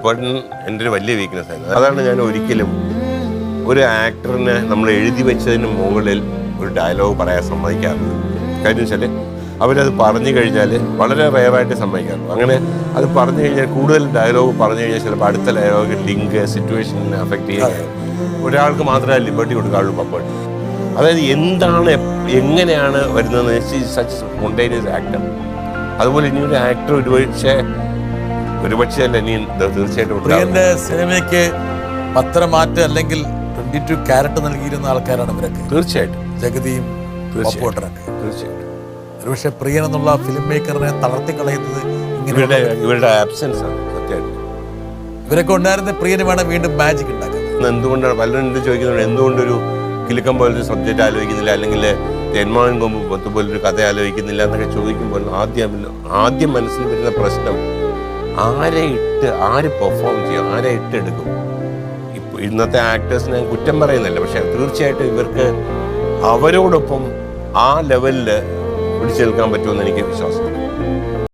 എൻ്റെ ഒരു വലിയ വീക്ക്നെസ് ആയിരുന്നു. അതാണ് ഞാൻ ഒരിക്കലും ഒരു ആക്ടറിനെ നമ്മൾ എഴുതി വെച്ചതിന് മുകളിൽ ഒരു ഡയലോഗ് പറയാൻ സമ്മതിക്കാറുണ്ട്. കാര്യം വെച്ചാൽ അവരത് പറഞ്ഞു കഴിഞ്ഞാൽ വളരെ റെയറായിട്ട് സമ്മതിക്കാറുള്ളൂ. അങ്ങനെ അത് പറഞ്ഞു കഴിഞ്ഞാൽ കൂടുതൽ ഡയലോഗ് പറഞ്ഞു കഴിഞ്ഞാൽ ചിലപ്പോൾ അടുത്ത ഡയലോഗ് ലിങ്ക് സിറ്റുവേഷനെ അഫക്റ്റ് ചെയ്യുക ഒരാൾക്ക് മാത്രമേ ലിബർട്ടി കൊടുക്കാറുള്ളൂ പപ്പോൾ. അതായത് എന്താണ് എങ്ങനെയാണ് വരുന്നതെന്ന് സച്ച് സ്പോണ്ടേനിയസ് ആക്ടർ. അതുപോലെ ഇനി ഒരു ആക്ടർ ഒരുപക്ഷെ അല്ല ഇനി തീർച്ചയായിട്ടും പ്രിയന്റെ സിനിമയ്ക്ക് പത്രമാറ്റം അല്ലെങ്കിൽ 22 ക്യാരറ്റ് നൽകിയിരുന്ന ആൾക്കാരാണ് ഇവരൊക്കെ. തീർച്ചയായിട്ടും ജഗതിയും പോട്ടറൊക്കെ. തീർച്ചയായിട്ടും ഒരുപക്ഷെ പ്രിയൻ എന്നുള്ള ഫിലിം മേക്കറിനെ തളർത്തി കളയുന്നത് ഇവരുടെ ആബ്സെൻസ് ആണ്. സത്യമായിട്ട് ഇവരൊക്കെ ഉണ്ടായിരുന്ന പ്രിയന് വേണം വീണ്ടും മാജിക് ഉണ്ടാക്കുന്നത്. എന്തുകൊണ്ടാണ് പലരും ചോദിക്കുന്നുണ്ട്, എന്തുകൊണ്ടൊരു കിലുക്കം പോലൊരു സബ്ജക്റ്റ് ആലോചിക്കുന്നില്ല, അല്ലെങ്കിൽ തെന്മാവിൻ കൊമ്പ് പൊത്ത് പോലൊരു കഥ ആലോചിക്കുന്നില്ല എന്നൊക്കെ ചോദിക്കുമ്പോൾ ആദ്യം മനസ്സിൽ വരുന്ന പ്രശ്നം ആര് പെർഫോം ചെയ്യും, ആരെ ഇട്ടെടുക്കും. ഇപ്പോൾ ഇന്നത്തെ ആക്ടേഴ്സിനെ ഞാൻ കുറ്റം പറയുന്നില്ല, പക്ഷെ തീർച്ചയായിട്ടും ഇവർക്ക് അവരോടൊപ്പം ആ ലെവലിൽ പിടിച്ചെടുക്കാൻ പറ്റുമെന്ന് എനിക്ക് വിശ്വാസമുണ്ട്.